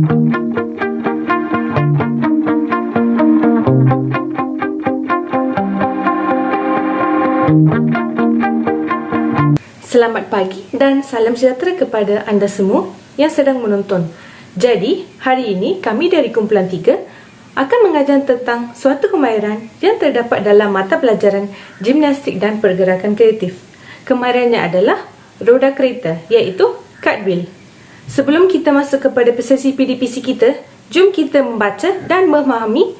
Selamat pagi dan salam sejahtera kepada anda semua yang sedang menonton. Jadi, hari ini kami dari kumpulan 3 akan mengajar tentang suatu kemahiran yang terdapat dalam mata pelajaran gimnastik dan pergerakan kreatif. Kemahirannya adalah roda kereta, iaitu cartwheel. Sebelum kita masuk kepada sesi PDPC kita, jom kita membaca dan memahami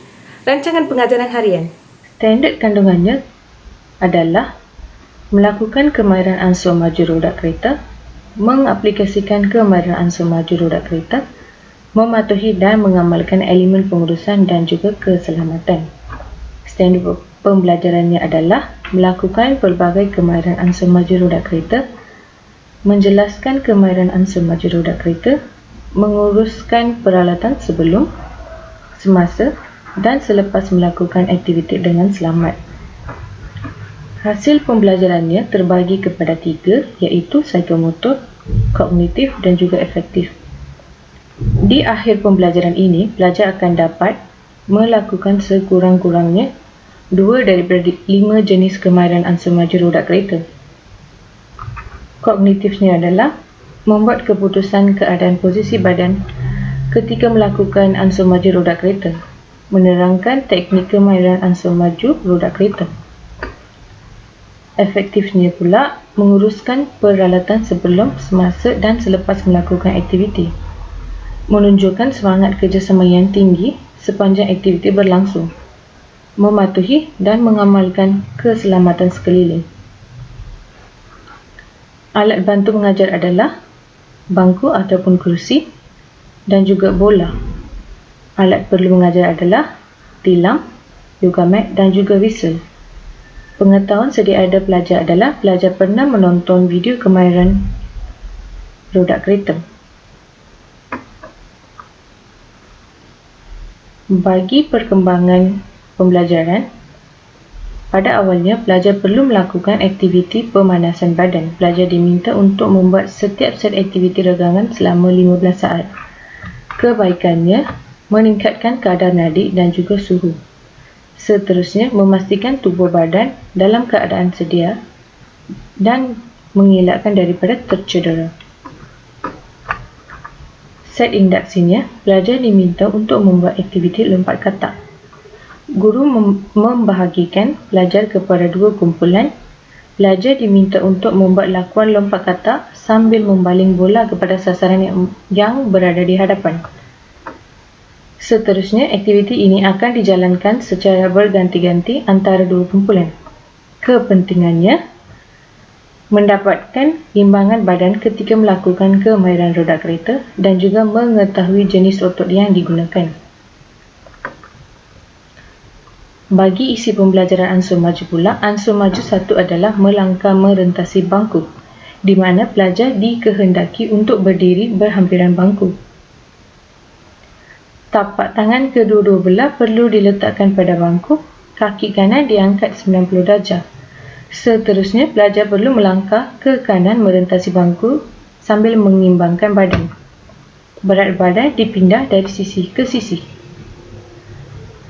rancangan pengajaran harian. Standard kandungannya adalah melakukan kemahiran ansur maju roda kereta, mengaplikasikan kemahiran ansur maju roda kereta, mematuhi dan mengamalkan elemen pengurusan dan juga keselamatan. Standard pembelajarannya adalah melakukan pelbagai kemahiran ansur maju roda kereta, menjelaskan kemahiran ansur maju roda kereta, menguruskan peralatan sebelum, semasa dan selepas melakukan aktiviti dengan selamat. Hasil pembelajarannya terbagi kepada 3, iaitu psikomotor, kognitif dan juga efektif. Di akhir pembelajaran ini, pelajar akan dapat melakukan sekurang-kurangnya 2 daripada 5 jenis kemahiran ansur maju roda kereta. Kognitifnya adalah membuat keputusan keadaan posisi badan ketika melakukan ansur maju roda kereta, menerangkan teknik kemahiran ansur maju roda kereta. Efektifnya pula menguruskan peralatan sebelum, semasa dan selepas melakukan aktiviti, menunjukkan semangat kerjasama yang tinggi sepanjang aktiviti berlangsung, mematuhi dan mengamalkan keselamatan sekeliling. Alat bantu mengajar adalah bangku ataupun kerusi dan juga bola. Alat perlu mengajar adalah tilam, yoga mat dan juga whistle. Pengetahuan sedia ada pelajar adalah pelajar pernah menonton video kemahiran roda kereta. Bagi perkembangan pembelajaran, pada awalnya pelajar perlu melakukan aktiviti pemanasan badan. Pelajar diminta untuk membuat setiap set aktiviti regangan selama 15 saat. Kebaikannya, meningkatkan kadar nadi dan juga suhu. Seterusnya, memastikan tubuh badan dalam keadaan sedia dan mengelakkan daripada tercedera. Set induksinya, pelajar diminta untuk membuat aktiviti lompat katak. Guru membahagikan pelajar kepada 2 kumpulan. Pelajar diminta untuk membuat lakuan lompat katak sambil membaling bola kepada sasaran yang berada di hadapan. Seterusnya, aktiviti ini akan dijalankan secara berganti-ganti antara 2 kumpulan. Kepentingannya, mendapatkan imbangan badan ketika melakukan kemahiran roda kereta dan juga mengetahui jenis otot yang digunakan. Bagi isi pembelajaran ansur maju pula, ansur maju 1 adalah melangkah merentasi bangku, di mana pelajar dikehendaki untuk berdiri berhampiran bangku. Tapak tangan kedua-dua belah perlu diletakkan pada bangku, kaki kanan diangkat 90 darjah. Seterusnya, pelajar perlu melangkah ke kanan merentasi bangku sambil mengimbangkan badan. Berat badan dipindah dari sisi ke sisi.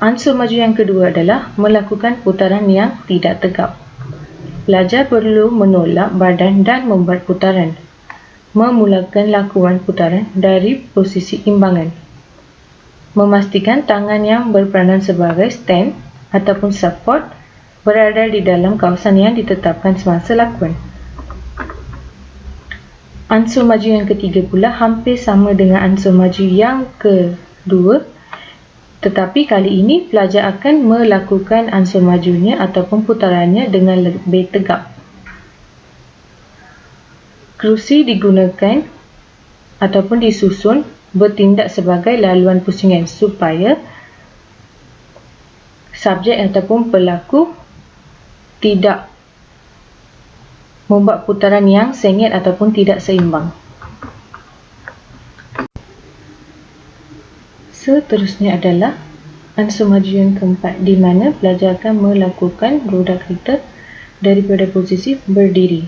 Ansur maju yang kedua adalah melakukan putaran yang tidak tegap. Pelajar perlu menolak badan dan membuat putaran. Memulakan lakuan putaran dari posisi imbangan. Memastikan tangan yang berperanan sebagai stand ataupun support berada di dalam kawasan yang ditetapkan semasa lakuan. Ansur maju yang ketiga pula hampir sama dengan ansur maju yang kedua, tetapi kali ini pelajar akan melakukan ansur majunya ataupun putarannya dengan lebih tegap. Kerusi digunakan ataupun disusun bertindak sebagai laluan pusingan supaya subjek ataupun pelaku tidak membuat putaran yang sengit ataupun tidak seimbang. Seterusnya adalah ansur maju yang keempat, di mana pelajar akan melakukan roda kereta daripada posisi berdiri.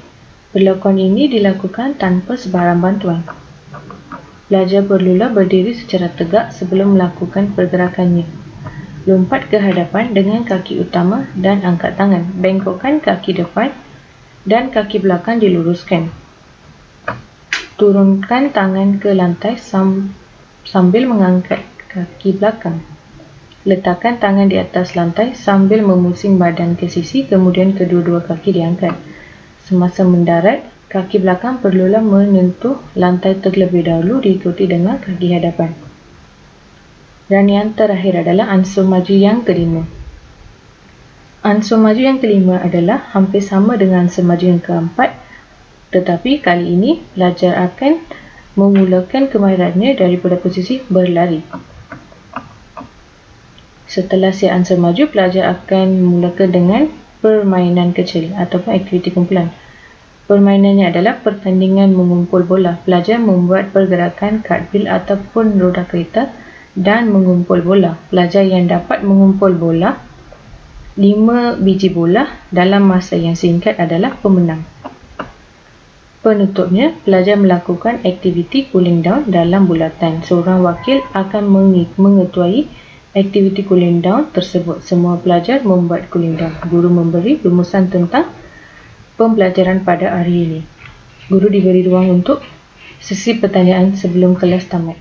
Perlakuan ini dilakukan tanpa sebarang bantuan. Pelajar perlulah berdiri secara tegak sebelum melakukan pergerakannya. Lompat ke hadapan dengan kaki utama dan angkat tangan. Bengkokkan kaki depan dan kaki belakang diluruskan. Turunkan tangan ke lantai sambil mengangkat kaki belakang. Letakkan tangan di atas lantai sambil memusing badan ke sisi, kemudian kedua-dua kaki diangkat. Semasa mendarat, kaki belakang perlulah menyentuh lantai terlebih dahulu diikuti dengan kaki hadapan. Dan yang terakhir adalah ansur maju yang kelima. Ansur maju yang kelima adalah hampir sama dengan ansur maju yang keempat, tetapi kali ini pelajar akan memulakan kemahirannya daripada posisi berlari. Setelah siap ansur maju, pelajar akan memulakan dengan permainan kecil ataupun aktiviti kumpulan. Permainannya adalah pertandingan mengumpul bola. Pelajar membuat pergerakan cartwheel ataupun roda kereta dan mengumpul bola. Pelajar yang dapat mengumpul bola 5 biji bola dalam masa yang singkat adalah pemenang. Penutupnya, pelajar melakukan aktiviti cooling down dalam bulatan. Seorang wakil akan mengetuai aktiviti cooling down tersebut. Semua pelajar membuat cooling down. Guru memberi rumusan tentang pembelajaran pada hari ini. Guru diberi ruang untuk sesi pertanyaan sebelum kelas tamat.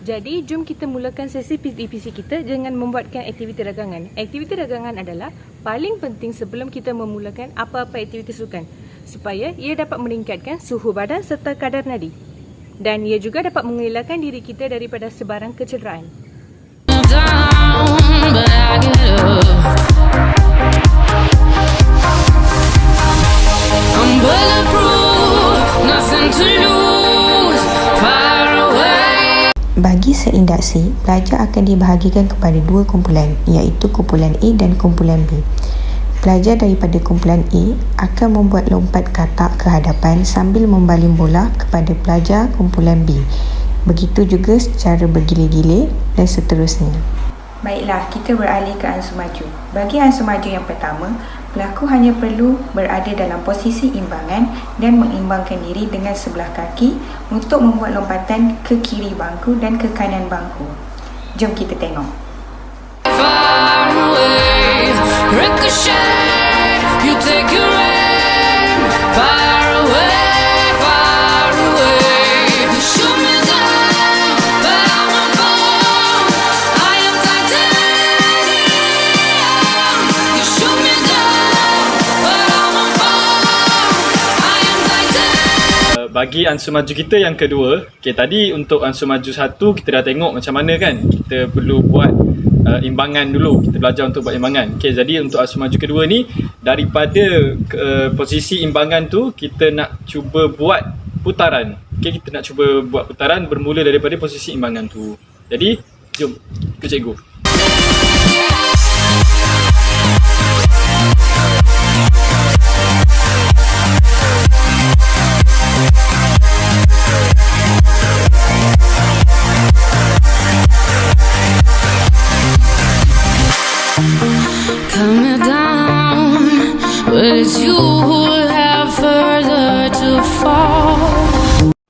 Jadi, jom kita mulakan sesi PDPC kita dengan membuatkan aktiviti ragangan. Aktiviti ragangan adalah paling penting sebelum kita memulakan apa-apa aktiviti sukan, supaya ia dapat meningkatkan suhu badan serta kadar nadi. Dan ia juga dapat mengelakkan diri kita daripada sebarang kecederaan. Bagi seindaksi, pelajar akan dibahagikan kepada dua kumpulan, iaitu kumpulan A dan kumpulan B. Pelajar daripada kumpulan A akan membuat lompat katak ke hadapan sambil membaling bola kepada pelajar kumpulan B. Begitu juga secara bergile-gile dan seterusnya. Baiklah, kita beralih ke ansur maju. Bagi ansur maju yang pertama, pelaku hanya perlu berada dalam posisi imbangan dan mengimbangkan diri dengan sebelah kaki untuk membuat lompatan ke kiri bangku dan ke kanan bangku. Jom kita tengok. Bagi ansur maju kita yang kedua, tadi untuk ansur maju satu kita dah tengok macam mana kan. Kita perlu buat imbangan dulu. Kita belajar untuk buat imbangan. Jadi untuk ansur maju kedua ni, daripada posisi imbangan tu, kita nak cuba buat putaran. Kita nak cuba buat putaran bermula daripada posisi imbangan tu. Jadi, jom ke cikgu.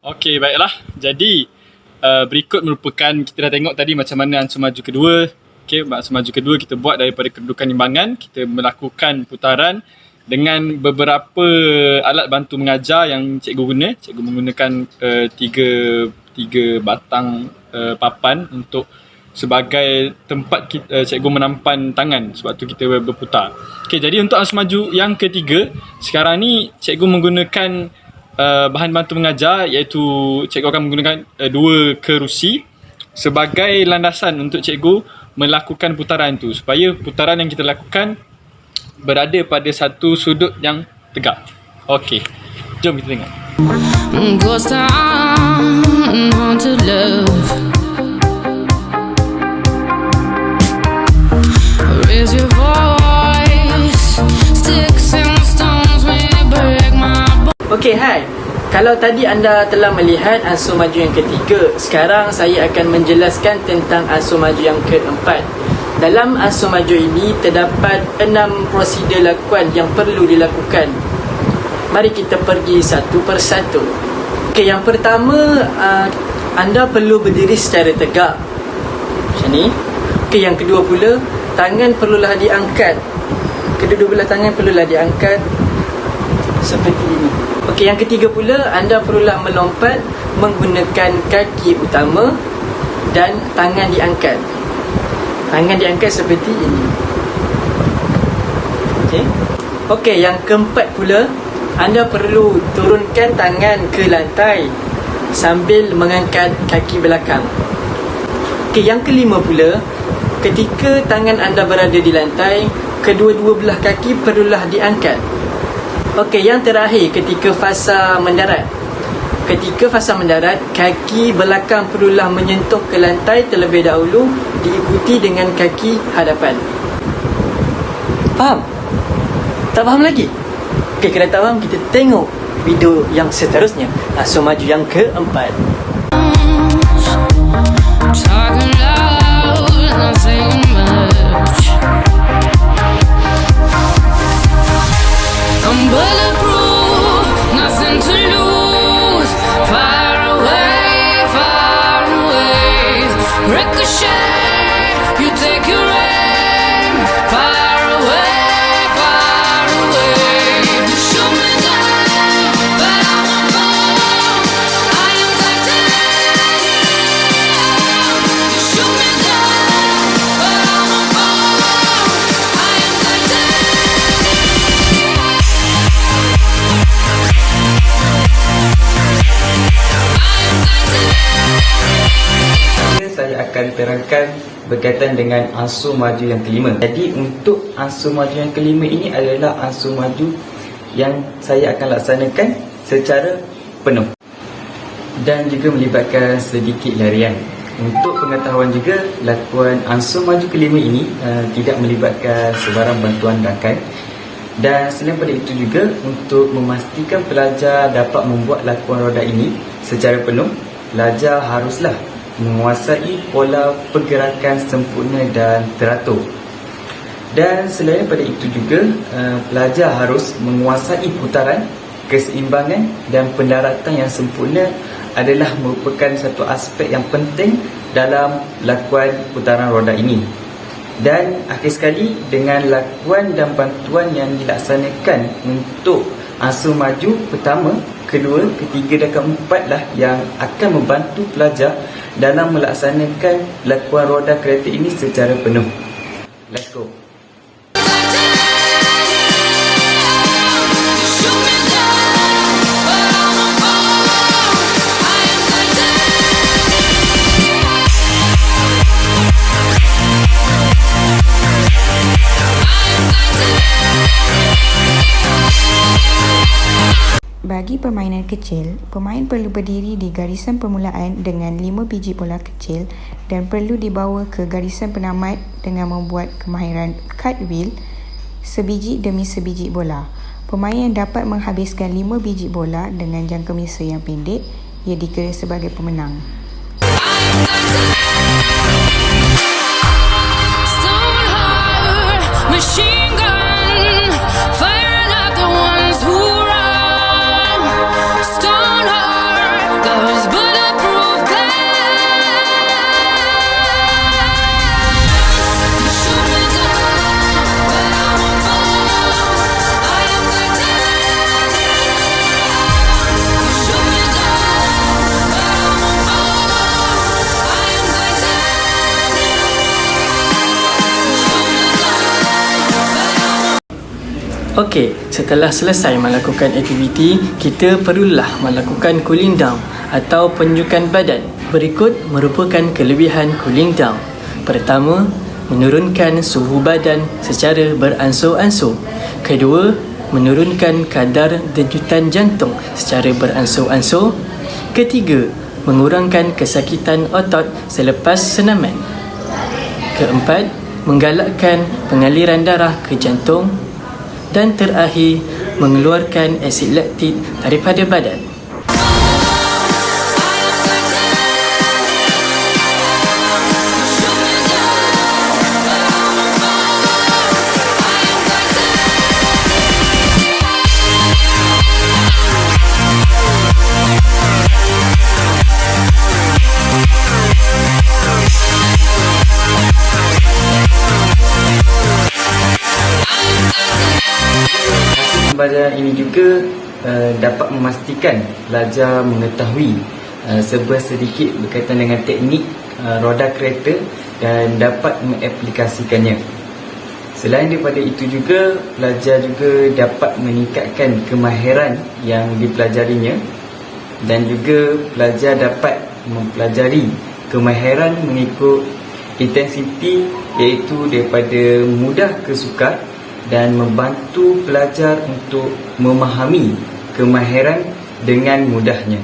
Okey, baiklah. Jadi berikut merupakan, kita dah tengok tadi macam mana ansur maju kedua. Ansur maju kedua kita buat daripada kedudukan imbangan. Kita melakukan putaran dengan beberapa alat bantu mengajar yang cikgu guna. Cikgu menggunakan tiga batang papan untuk sebagai tempat cikgu menampan tangan, sebab tu kita berputar. Jadi untuk ansur maju yang ketiga, sekarang ni cikgu menggunakan bahan bantu mengajar, iaitu cikgu akan menggunakan 2 kerusi sebagai landasan untuk cikgu melakukan putaran tu, supaya putaran yang kita lakukan berada pada satu sudut yang tegak. Okey, jom kita tengok. Okey, hai. Kalau tadi anda telah melihat ansur maju yang ketiga, sekarang saya akan menjelaskan tentang ansur maju yang keempat. Dalam ansur maju ini terdapat 6 prosedur lakuan yang perlu dilakukan. Mari kita pergi satu persatu. Okey, yang pertama anda perlu berdiri secara tegak macam ni. Okey, yang kedua pula, tangan perlulah diangkat. Kedua-dua belah tangan perlulah diangkat seperti ini. Okey, yang ketiga pula, anda perlulah melompat menggunakan kaki utama dan tangan diangkat. Tangan diangkat seperti ini. Okey. Okey, yang keempat pula, anda perlu turunkan tangan ke lantai sambil mengangkat kaki belakang. Okey, yang kelima pula, ketika tangan anda berada di lantai, kedua-dua belah kaki perlulah diangkat. Okey, yang terakhir, ketika fasa mendarat. Ketika fasa mendarat, kaki belakang perlulah menyentuh ke lantai terlebih dahulu, diikuti dengan kaki hadapan. Faham? Tak faham lagi? Okey, kalau tak faham, kita tengok video yang seterusnya. Asuh maju yang keempat. Talking loud, not saying much. I'm bulletproof, nothing to lose. Far away, ricochet. You take your aim. Far away. You shoot me down, but I won't fall. I am titanium. You shoot me down, but I won't fall. I am Saya akan terangkan berkaitan dengan ansur maju yang kelima. Jadi untuk ansur maju yang kelima ini adalah ansur maju yang saya akan laksanakan secara penuh dan juga melibatkan sedikit larian. Untuk pengetahuan juga, lakuan ansur maju kelima ini tidak melibatkan sebarang bantuan rakan. Dan selain pada itu juga, untuk memastikan pelajar dapat membuat lakuan roda ini secara penuh, pelajar haruslah menguasai pola pergerakan sempurna dan teratur. Dan selain pada itu juga, pelajar harus menguasai putaran, keseimbangan dan pendaratan yang sempurna adalah merupakan satu aspek yang penting dalam lakuan putaran roda ini. Dan akhir sekali, dengan lakuan dan bantuan yang dilaksanakan untuk ansur maju pertama, kedua, ketiga dan keempat lah yang akan membantu pelajar dalam melaksanakan lakuan roda kereta ini secara penuh. Let's go. Bagi permainan kecil, pemain perlu berdiri di garisan permulaan dengan 5 biji bola kecil dan perlu dibawa ke garisan penamat dengan membuat kemahiran cartwheel sebiji demi sebiji bola. Pemain yang dapat menghabiskan 5 biji bola dengan jangka misa yang pendek, ia dikira sebagai pemenang. stone heart, machine gun, firing at the ones who run. Stone heart, love's bulletproof glass. You shoot me down, but I won't fall. I am titanium. You shoot me down, but I won't fall. I am Okey, setelah selesai melakukan aktiviti, kita perlulah melakukan cooling down atau penunjukan badan. Berikut merupakan kelebihan cooling down. Pertama, menurunkan suhu badan secara beransur-ansur. Kedua, menurunkan kadar denyutan jantung secara beransur-ansur. Ketiga, mengurangkan kesakitan otot selepas senaman. Keempat, menggalakkan pengaliran darah ke jantung. Dan terakhir, mengeluarkan asid laktik daripada badan. pembelajaran ini juga dapat memastikan pelajar mengetahui serba sedikit berkaitan dengan teknik roda kereta dan dapat mengaplikasikannya. Selain daripada itu juga, pelajar juga dapat meningkatkan kemahiran yang dipelajarinya dan juga pelajar dapat mempelajari kemahiran mengikut intensiti, iaitu daripada mudah ke sukar dan membantu pelajar untuk memahami kemahiran dengan mudahnya.